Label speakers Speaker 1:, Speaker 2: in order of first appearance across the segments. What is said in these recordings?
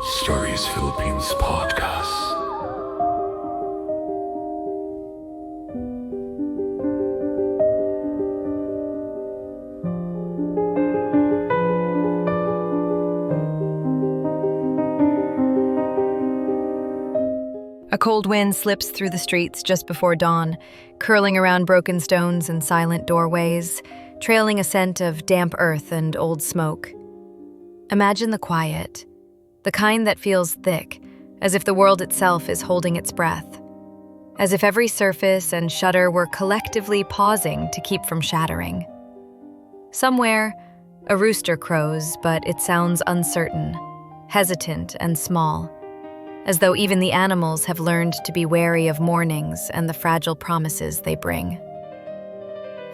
Speaker 1: Stories Philippines podcast.
Speaker 2: A cold wind slips through the streets just before dawn, curling around broken stones and silent doorways, trailing a scent of damp earth and old smoke. Imagine the quiet, the kind that feels thick, as if the world itself is holding its breath, as if every surface and shutter were collectively pausing to keep from shattering. Somewhere, a rooster crows, but it sounds uncertain, hesitant and small, as though even the animals have learned to be wary of mornings and the fragile promises they bring.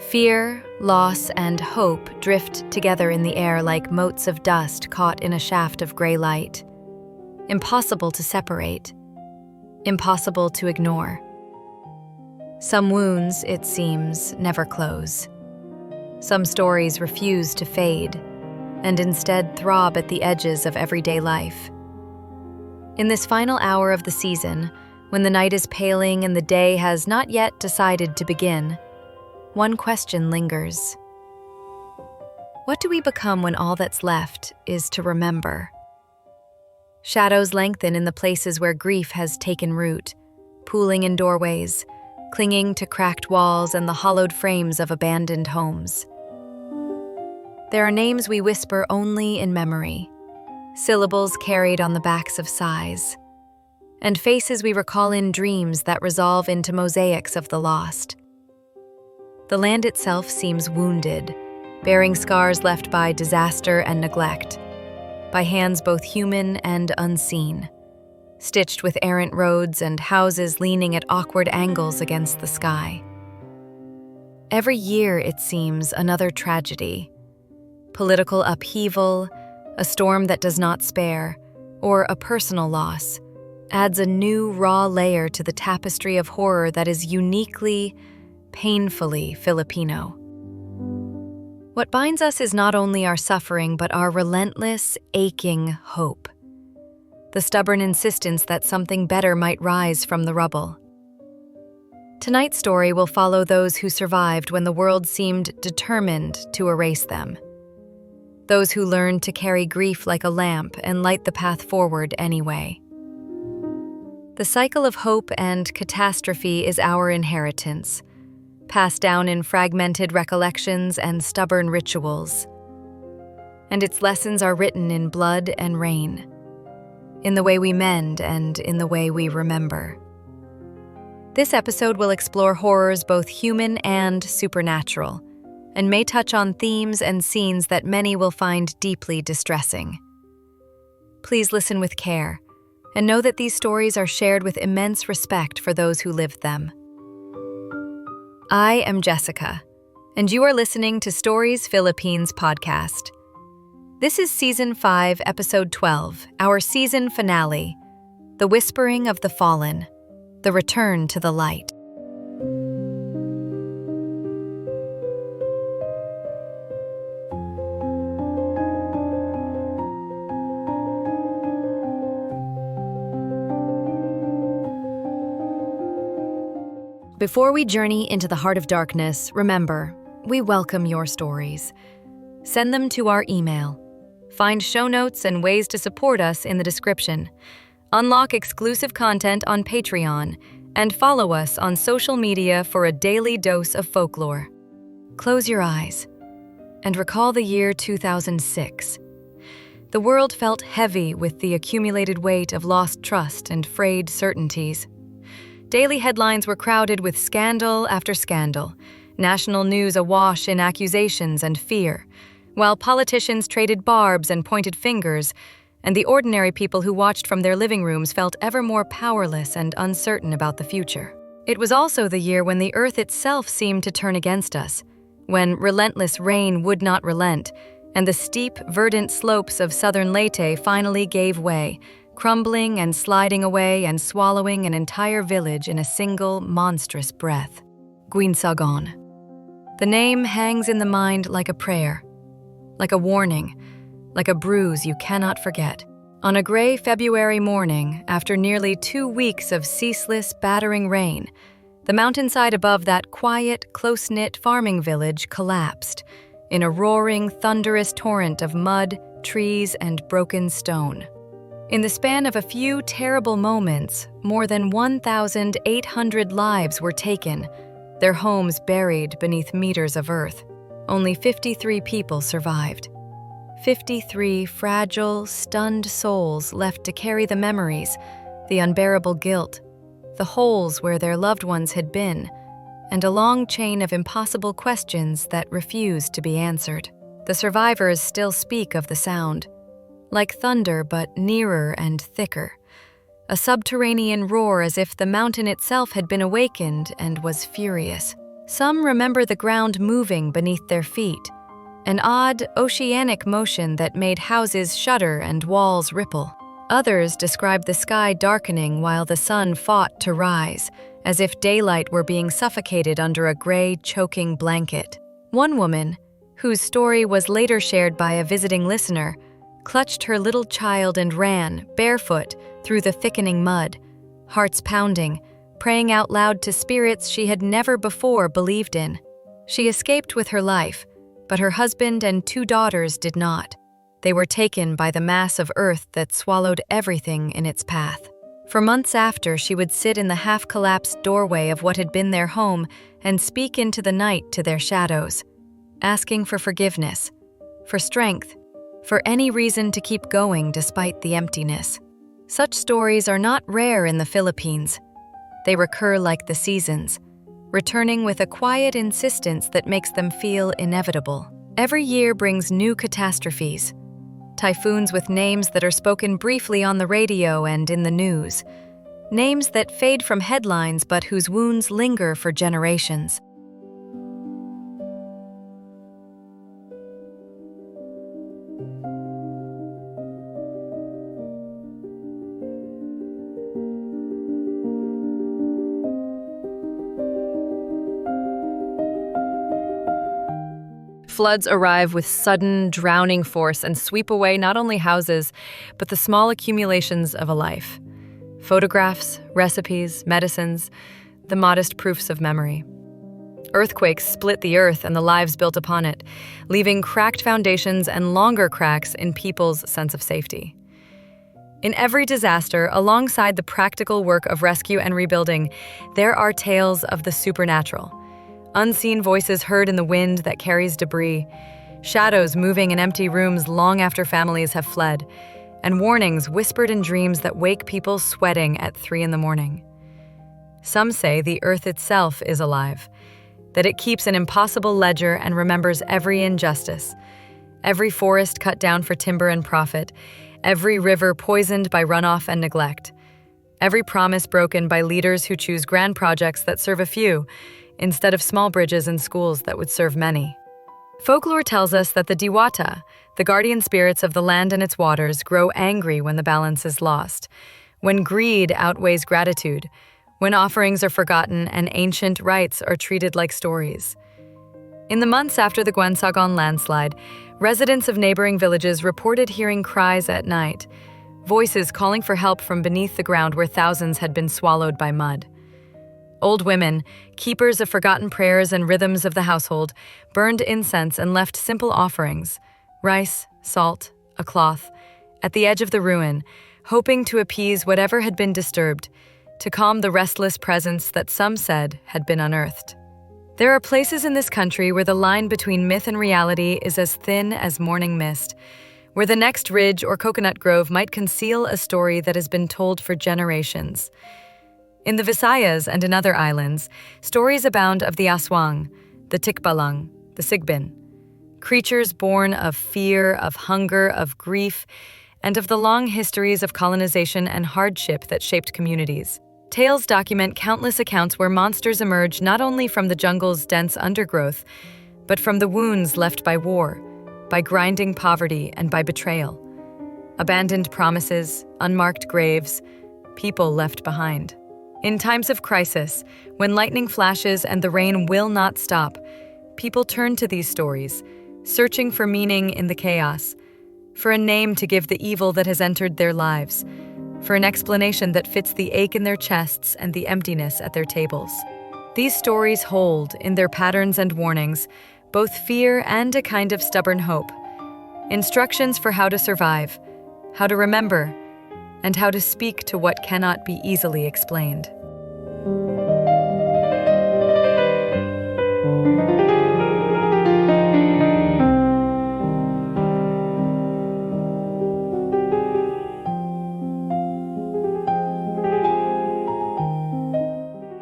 Speaker 2: Fear, loss, and hope drift together in the air like motes of dust caught in a shaft of gray light. Impossible to separate, impossible to ignore. Some wounds, it seems, never close. Some stories refuse to fade, and instead throb at the edges of everyday life. In this final hour of the season, when the night is paling and the day has not yet decided to begin, one question lingers. What do we become when all that's left is to remember? Shadows lengthen in the places where grief has taken root, pooling in doorways, clinging to cracked walls and the hollowed frames of abandoned homes. There are names we whisper only in memory, syllables carried on the backs of sighs, and faces we recall in dreams that resolve into mosaics of the lost. The land itself seems wounded, bearing scars left by disaster and neglect, by hands both human and unseen, stitched with errant roads and houses leaning at awkward angles against the sky. Every year, it seems, another tragedy. Political upheaval, a storm that does not spare, or a personal loss, adds a new raw layer to the tapestry of horror that is uniquely, painfully Filipino. What binds us is not only our suffering, but our relentless, aching hope. The stubborn insistence that something better might rise from the rubble. Tonight's story will follow those who survived when the world seemed determined to erase them. Those who learned to carry grief like a lamp and light the path forward anyway. The cycle of hope and catastrophe is our inheritance, passed down in fragmented recollections and stubborn rituals. And its lessons are written in blood and rain, in the way we mend and in the way we remember. This episode will explore horrors both human and supernatural, and may touch on themes and scenes that many will find deeply distressing. Please listen with care, and know that these stories are shared with immense respect for those who lived them. I am Jessica, and you are listening to Stories Philippines podcast. This is Season 5, Episode 12, our season finale, The Whispering of the Fallen, The Return to the Light. Before we journey into the heart of darkness, remember, we welcome your stories. Send them to our email. Find show notes and ways to support us in the description. Unlock exclusive content on Patreon, and follow us on social media for a daily dose of folklore. Close your eyes and recall the year 2006. The world felt heavy with the accumulated weight of lost trust and frayed certainties. Daily headlines were crowded with scandal after scandal, national news awash in accusations and fear, while politicians traded barbs and pointed fingers, and the ordinary people who watched from their living rooms felt ever more powerless and uncertain about the future. It was also the year when the earth itself seemed to turn against us, when relentless rain would not relent, and the steep, verdant slopes of southern Leyte finally gave way, crumbling and sliding away and swallowing an entire village in a single monstrous breath. Gwynsagon. The name hangs in the mind like a prayer, like a warning, like a bruise you cannot forget. On a gray February morning, after nearly 2 weeks of ceaseless, battering rain, the mountainside above that quiet, close-knit farming village collapsed in a roaring, thunderous torrent of mud, trees, and broken stone. In the span of a few terrible moments, more than 1,800 lives were taken, their homes buried beneath meters of earth. Only 53 people survived. 53 fragile, stunned souls left to carry the memories, the unbearable guilt, the holes where their loved ones had been, and a long chain of impossible questions that refused to be answered. The survivors still speak of the sound, like thunder but nearer and thicker, a subterranean roar as if the mountain itself had been awakened and was furious. Some remember the ground moving beneath their feet, an odd, oceanic motion that made houses shudder and walls ripple. Others describe the sky darkening while the sun fought to rise, as if daylight were being suffocated under a gray, choking blanket. One woman, whose story was later shared by a visiting listener, clutched her little child and ran, barefoot, through the thickening mud, hearts pounding, praying out loud to spirits she had never before believed in. She escaped with her life, but her husband and 2 daughters did not. They were taken by the mass of earth that swallowed everything in its path. For months after, she would sit in the half-collapsed doorway of what had been their home and speak into the night to their shadows, asking for forgiveness, for strength, for any reason to keep going despite the emptiness. Such stories are not rare in the Philippines. They recur like the seasons, returning with a quiet insistence that makes them feel inevitable. Every year brings new catastrophes, typhoons with names that are spoken briefly on the radio and in the news, names that fade from headlines but whose wounds linger for generations. Floods arrive with sudden, drowning force and sweep away not only houses, but the small accumulations of a life. Photographs, recipes, medicines, the modest proofs of memory. Earthquakes split the earth and the lives built upon it, leaving cracked foundations and longer cracks in people's sense of safety. In every disaster, alongside the practical work of rescue and rebuilding, there are tales of the supernatural. Unseen voices heard in the wind that carries debris, shadows moving in empty rooms long after families have fled, and warnings whispered in dreams that wake people sweating at 3 a.m. Some say the earth itself is alive, that it keeps an impossible ledger and remembers every injustice, every forest cut down for timber and profit, every river poisoned by runoff and neglect, every promise broken by leaders who choose grand projects that serve a few, instead of small bridges and schools that would serve many. Folklore tells us that the Diwata, the guardian spirits of the land and its waters, grow angry when the balance is lost, when greed outweighs gratitude, when offerings are forgotten and ancient rites are treated like stories. In the months after the Gwynsagon landslide, residents of neighboring villages reported hearing cries at night, voices calling for help from beneath the ground where thousands had been swallowed by mud. Old women, keepers of forgotten prayers and rhythms of the household, burned incense and left simple offerings, rice, salt, a cloth, at the edge of the ruin, hoping to appease whatever had been disturbed, to calm the restless presence that some said had been unearthed. There are places in this country where the line between myth and reality is as thin as morning mist, where the next ridge or coconut grove might conceal a story that has been told for generations. In the Visayas and in other islands, stories abound of the aswang, the tikbalang, the sigbin, creatures born of fear, of hunger, of grief, and of the long histories of colonization and hardship that shaped communities. Tales document countless accounts where monsters emerge not only from the jungle's dense undergrowth, but from the wounds left by war, by grinding poverty, and by betrayal. Abandoned promises, unmarked graves, people left behind. In times of crisis, when lightning flashes and the rain will not stop, people turn to these stories, searching for meaning in the chaos, for a name to give the evil that has entered their lives, for an explanation that fits the ache in their chests and the emptiness at their tables. These stories hold, in their patterns and warnings, both fear and a kind of stubborn hope. Instructions for how to survive, how to remember, and how to speak to what cannot be easily explained.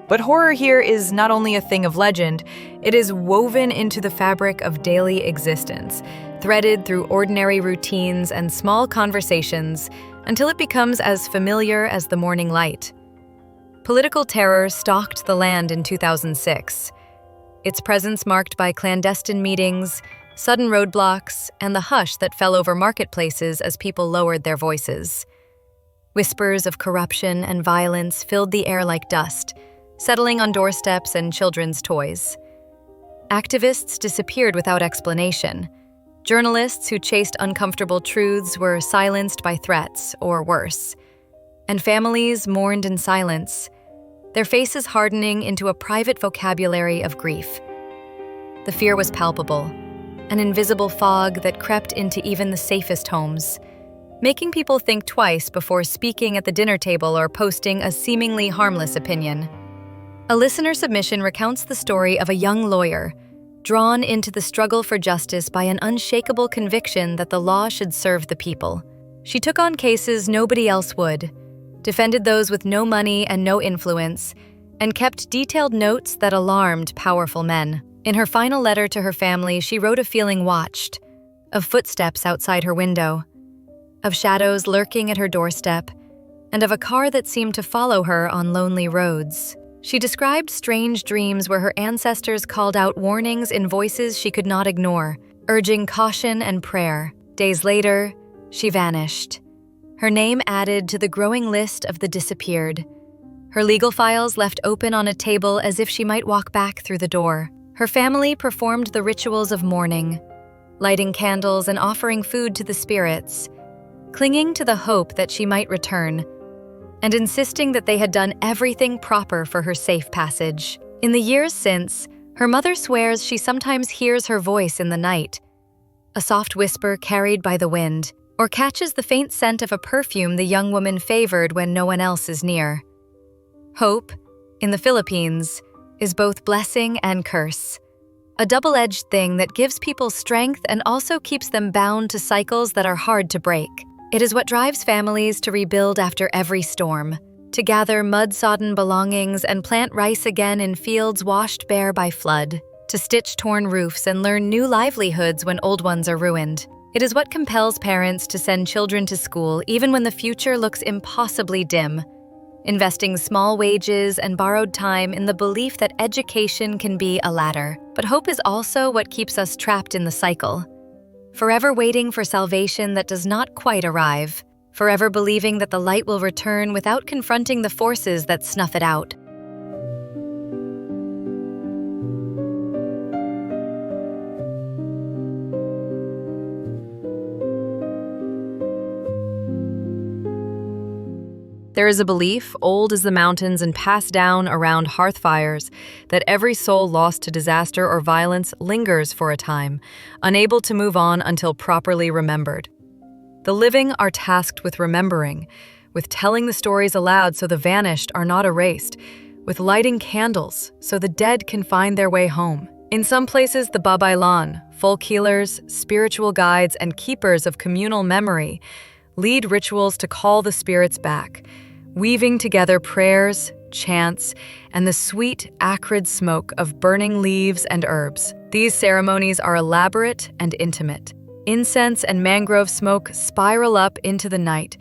Speaker 2: But horror here is not only a thing of legend, it is woven into the fabric of daily existence, threaded through ordinary routines and small conversations until it becomes as familiar as the morning light. Political terror stalked the land in 2006, its presence marked by clandestine meetings, sudden roadblocks, and the hush that fell over marketplaces as people lowered their voices. Whispers of corruption and violence filled the air like dust, settling on doorsteps and children's toys. Activists disappeared without explanation. Journalists who chased uncomfortable truths were silenced by threats, or worse. And families mourned in silence, their faces hardening into a private vocabulary of grief. The fear was palpable, an invisible fog that crept into even the safest homes, making people think twice before speaking at the dinner table or posting a seemingly harmless opinion. A listener submission recounts the story of a young lawyer, drawn into the struggle for justice by an unshakable conviction that the law should serve the people. She took on cases nobody else would, defended those with no money and no influence, and kept detailed notes that alarmed powerful men. In her final letter to her family, she wrote of feeling watched, of footsteps outside her window, of shadows lurking at her doorstep, and of a car that seemed to follow her on lonely roads. She described strange dreams where her ancestors called out warnings in voices she could not ignore, urging caution and prayer. Days later, she vanished, her name added to the growing list of the disappeared, her legal files left open on a table as if she might walk back through the door. Her family performed the rituals of mourning, lighting candles and offering food to the spirits, clinging to the hope that she might return, and insisting that they had done everything proper for her safe passage. In the years since, her mother swears she sometimes hears her voice in the night, a soft whisper carried by the wind, or catches the faint scent of a perfume the young woman favored when no one else is near. Hope, in the Philippines, is both blessing and curse, a double-edged thing that gives people strength and also keeps them bound to cycles that are hard to break. It is what drives families to rebuild after every storm, to gather mud-sodden belongings and plant rice again in fields washed bare by flood, to stitch torn roofs and learn new livelihoods when old ones are ruined. It is what compels parents to send children to school even when the future looks impossibly dim, investing small wages and borrowed time in the belief that education can be a ladder. But hope is also what keeps us trapped in the cycle, forever waiting for salvation that does not quite arrive, forever believing that the light will return without confronting the forces that snuff it out. There is a belief, old as the mountains and passed down around hearth fires, that every soul lost to disaster or violence lingers for a time, unable to move on until properly remembered. The living are tasked with remembering, with telling the stories aloud so the vanished are not erased, with lighting candles so the dead can find their way home. In some places, the Babaylan, folk healers, spiritual guides, and keepers of communal memory lead rituals to call the spirits back, weaving together prayers, chants, and the sweet, acrid smoke of burning leaves and herbs. These ceremonies are elaborate and intimate. Incense and mangrove smoke spiral up into the night.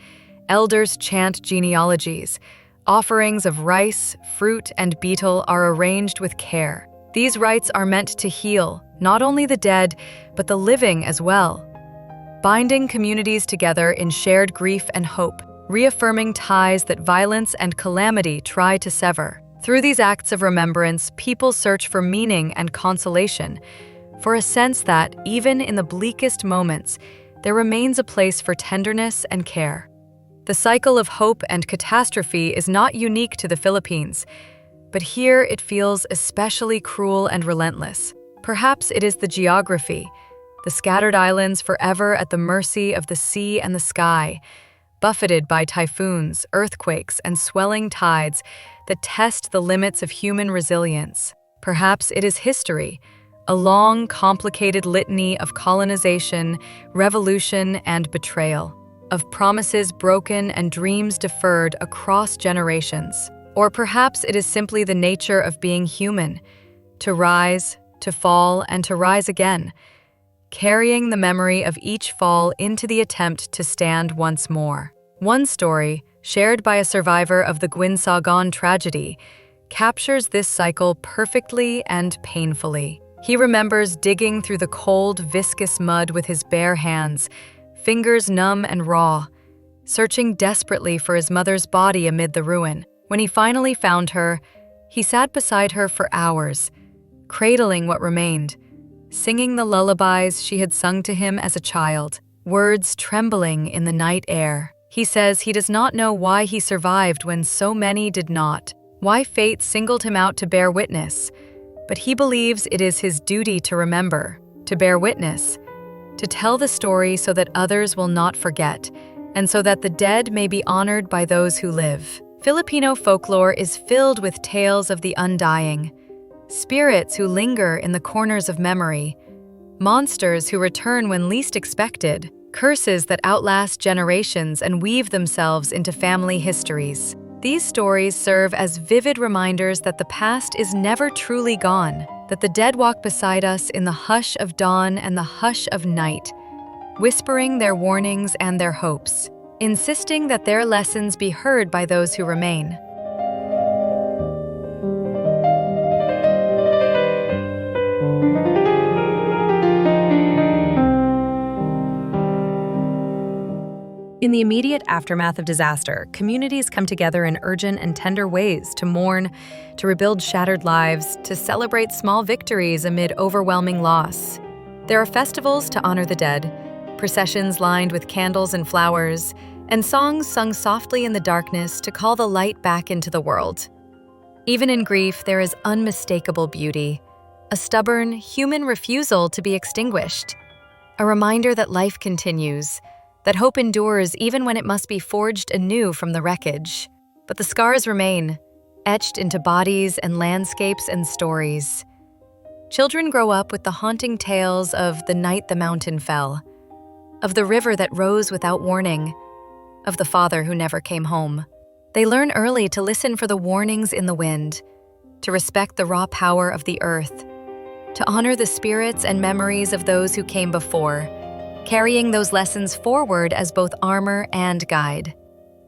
Speaker 2: Elders chant genealogies. Offerings of rice, fruit, and betel are arranged with care. These rites are meant to heal not only the dead, but the living as well. binding communities together in shared grief and hope, reaffirming ties that violence and calamity try to sever. Through these acts of remembrance, people search for meaning and consolation, for a sense that, even in the bleakest moments, there remains a place for tenderness and care. The cycle of hope and catastrophe is not unique to the Philippines, but here it feels especially cruel and relentless. Perhaps it is the geography, the scattered islands forever at the mercy of the sea and the sky, buffeted by typhoons, earthquakes, and swelling tides that test the limits of human resilience. Perhaps it is history, a long, complicated litany of colonization, revolution, and betrayal, of promises broken and dreams deferred across generations. Or perhaps it is simply the nature of being human, to rise, to fall, and to rise again, carrying the memory of each fall into the attempt to stand once more. One story, shared by a survivor of the Guinsagon tragedy, captures this cycle perfectly and painfully. He remembers digging through the cold, viscous mud with his bare hands, fingers numb and raw, searching desperately for his mother's body amid the ruin. When he finally found her, he sat beside her for hours, cradling what remained, singing the lullabies she had sung to him as a child, words trembling in the night air. He says he does not know why he survived when so many did not, why fate singled him out to bear witness, but he believes it is his duty to remember, to bear witness, to tell the story so that others will not forget, and so that the dead may be honored by those who live. Filipino folklore is filled with tales of the undying, spirits who linger in the corners of memory, monsters who return when least expected, curses that outlast generations and weave themselves into family histories. These stories serve as vivid reminders that the past is never truly gone, that the dead walk beside us in the hush of dawn and the hush of night, whispering their warnings and their hopes, insisting that their lessons be heard by those who remain. In the immediate aftermath of disaster, communities come together in urgent and tender ways to mourn, to rebuild shattered lives, to celebrate small victories amid overwhelming loss. There are festivals to honor the dead, processions lined with candles and flowers, and songs sung softly in the darkness to call the light back into the world. Even in grief, there is unmistakable beauty, a stubborn, human refusal to be extinguished, a reminder that life continues, that hope endures even when it must be forged anew from the wreckage. But the scars remain, etched into bodies and landscapes and stories. Children grow up with the haunting tales of the night the mountain fell, of the river that rose without warning, of the father who never came home. They learn early to listen for the warnings in the wind, to respect the raw power of the earth, to honor the spirits and memories of those who came before, carrying those lessons forward as both armor and guide.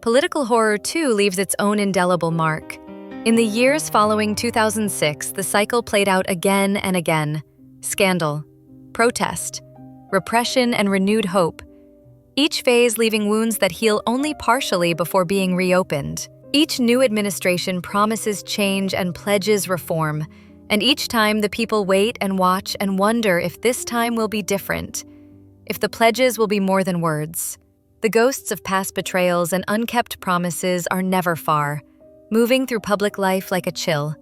Speaker 2: Political horror, too, leaves its own indelible mark. In the years following 2006, the cycle played out again and again. Scandal, protest, repression, and renewed hope. Each phase leaving wounds that heal only partially before being reopened. Each new administration promises change and pledges reform, and each time the people wait and watch and wonder if this time will be different, if the pledges will be more than words. The ghosts of past betrayals and unkept promises are never far, moving through public life like a chill,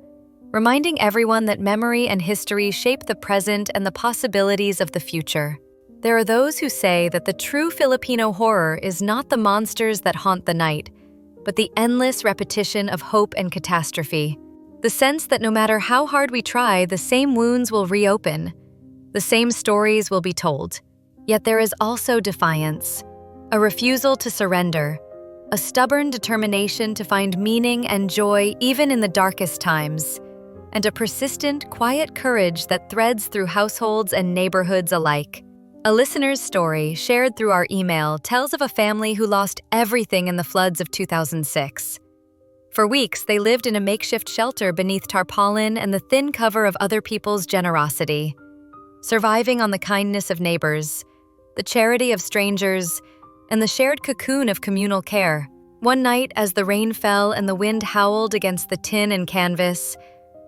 Speaker 2: reminding everyone that memory and history shape the present and the possibilities of the future. There are those who say that the true Filipino horror is not the monsters that haunt the night, but the endless repetition of hope and catastrophe. The sense that no matter how hard we try, the same wounds will reopen, the same stories will be told. Yet there is also defiance, a refusal to surrender, a stubborn determination to find meaning and joy even in the darkest times, and a persistent, quiet courage that threads through households and neighborhoods alike. A listener's story shared through our email tells of a family who lost everything in the floods of 2006. For weeks, they lived in a makeshift shelter beneath tarpaulin and the thin cover of other people's generosity. Surviving on the kindness of neighbors, the charity of strangers, and the shared cocoon of communal care. One night, as the rain fell and the wind howled against the tin and canvas,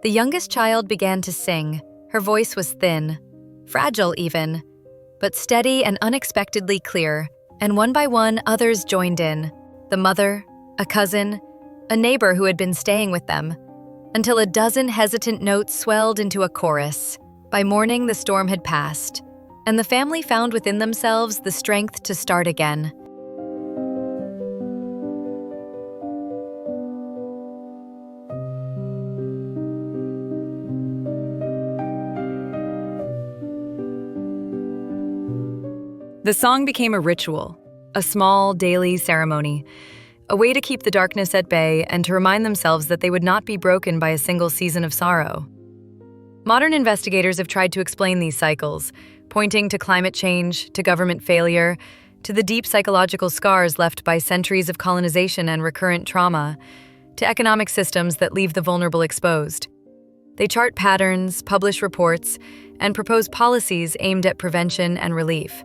Speaker 2: the youngest child began to sing. Her voice was thin, fragile even, but steady and unexpectedly clear, and one by one others joined in. The mother, a cousin, a neighbor who had been staying with them, until a dozen hesitant notes swelled into a chorus. By morning, the storm had passed, and the family found within themselves the strength to start again. The song became a ritual, a small daily ceremony, a way to keep the darkness at bay and to remind themselves that they would not be broken by a single season of sorrow. Modern investigators have tried to explain these cycles, pointing to climate change, to government failure, to the deep psychological scars left by centuries of colonization and recurrent trauma, to economic systems that leave the vulnerable exposed. They chart patterns, publish reports, and propose policies aimed at prevention and relief.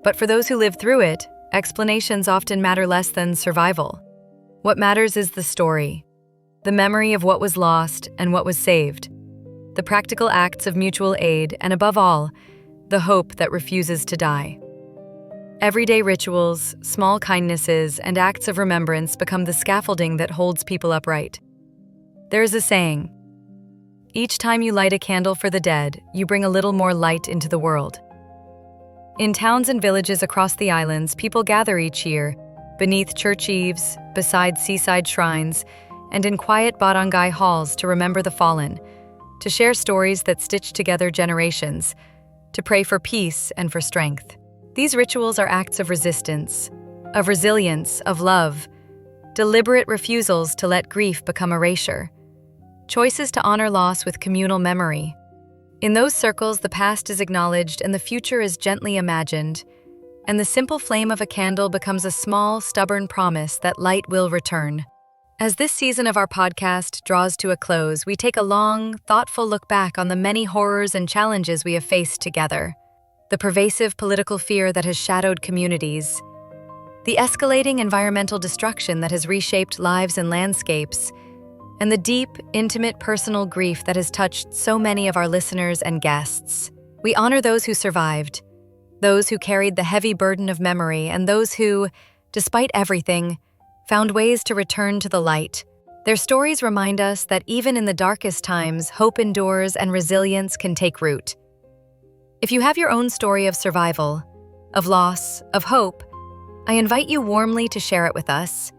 Speaker 2: But for those who live through it, explanations often matter less than survival. What matters is the story, the memory of what was lost and what was saved, the practical acts of mutual aid, and above all, the hope that refuses to die. Everyday rituals, small kindnesses, and acts of remembrance become the scaffolding that holds people upright. There is a saying, "Each time you light a candle for the dead, you bring a little more light into the world." In towns and villages across the islands, people gather each year, beneath church eaves, beside seaside shrines, and in quiet barangay halls to remember the fallen, to share stories that stitch together generations, to pray for peace and for strength. These rituals are acts of resistance, of resilience, of love, deliberate refusals to let grief become erasure, choices to honor loss with communal memory. In those circles, the past is acknowledged and the future is gently imagined, and the simple flame of a candle becomes a small, stubborn promise that light will return. As this season of our podcast draws to a close, we take a long, thoughtful look back on the many horrors and challenges we have faced together. The pervasive political fear that has shadowed communities, the escalating environmental destruction that has reshaped lives and landscapes, and the deep, intimate personal grief that has touched so many of our listeners and guests. We honor those who survived, those who carried the heavy burden of memory, and those who, despite everything, found ways to return to the light. Their stories remind us that even in the darkest times, hope endures and resilience can take root. If you have your own story of survival, of loss, of hope, I invite you warmly to share it with us.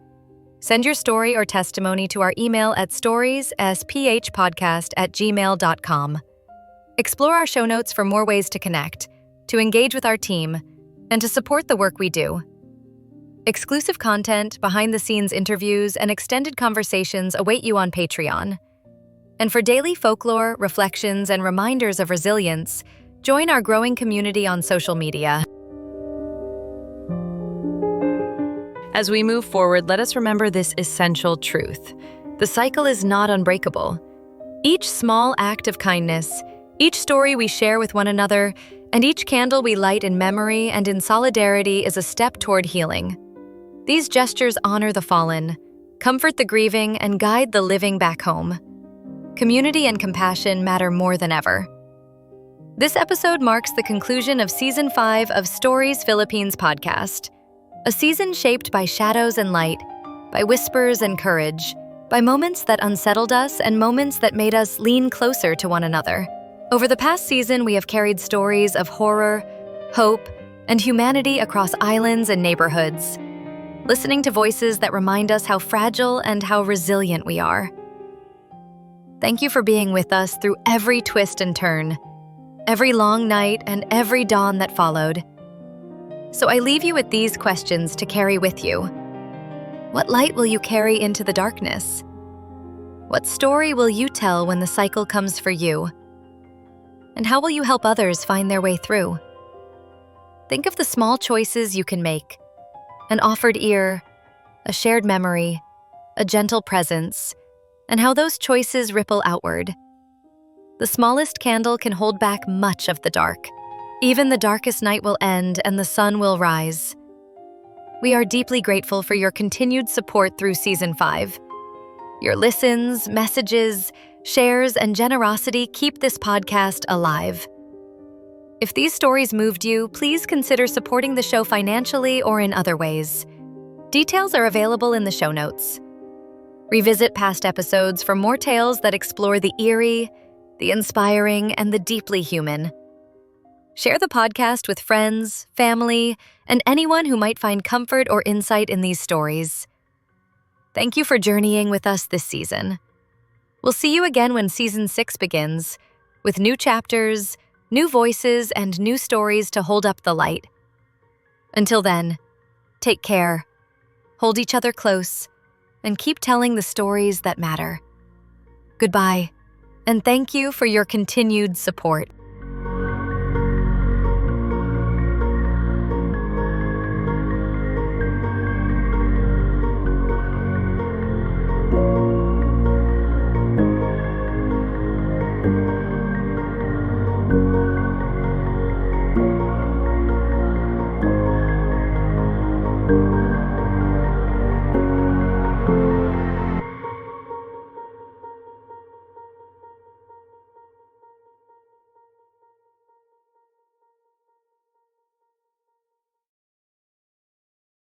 Speaker 2: Send your story or testimony to our email at storiesphpodcast@gmail.com. Explore our show notes for more ways to connect, to engage with our team, and to support the work we do. Exclusive content, behind-the-scenes interviews, and extended conversations await you on Patreon. And for daily folklore, reflections, and reminders of resilience, join our growing community on social media. As we move forward, let us remember this essential truth. The cycle is not unbreakable. Each small act of kindness, each story we share with one another, and each candle we light in memory and in solidarity is a step toward healing. These gestures honor the fallen, comfort the grieving, and guide the living back home. Community and compassion matter more than ever. This episode marks the conclusion of Season 5 of Stories Philippines podcast. A season shaped by shadows and light, by whispers and courage, by moments that unsettled us and moments that made us lean closer to one another. Over the past season, we have carried stories of horror, hope, and humanity across islands and neighborhoods, listening to voices that remind us how fragile and how resilient we are. Thank you for being with us through every twist and turn, every long night, and every dawn that followed. So I leave you with these questions to carry with you. What light will you carry into the darkness? What story will you tell when the cycle comes for you? And how will you help others find their way through? Think of the small choices you can make. An offered ear, a shared memory, a gentle presence, and how those choices ripple outward. The smallest candle can hold back much of the dark. Even the darkest night will end and the sun will rise. We are deeply grateful for your continued support through Season 5. Your listens, messages, shares, and generosity keep this podcast alive. If these stories moved you, please consider supporting the show financially or in other ways. Details are available in the show notes. Revisit past episodes for more tales that explore the eerie, the inspiring, and the deeply human. Share the podcast with friends, family, and anyone who might find comfort or insight in these stories. Thank you for journeying with us this season. We'll see you again when Season 6 begins, with new chapters, new voices, and new stories to hold up the light. Until then, take care, hold each other close, and keep telling the stories that matter. Goodbye, and thank you for your continued support.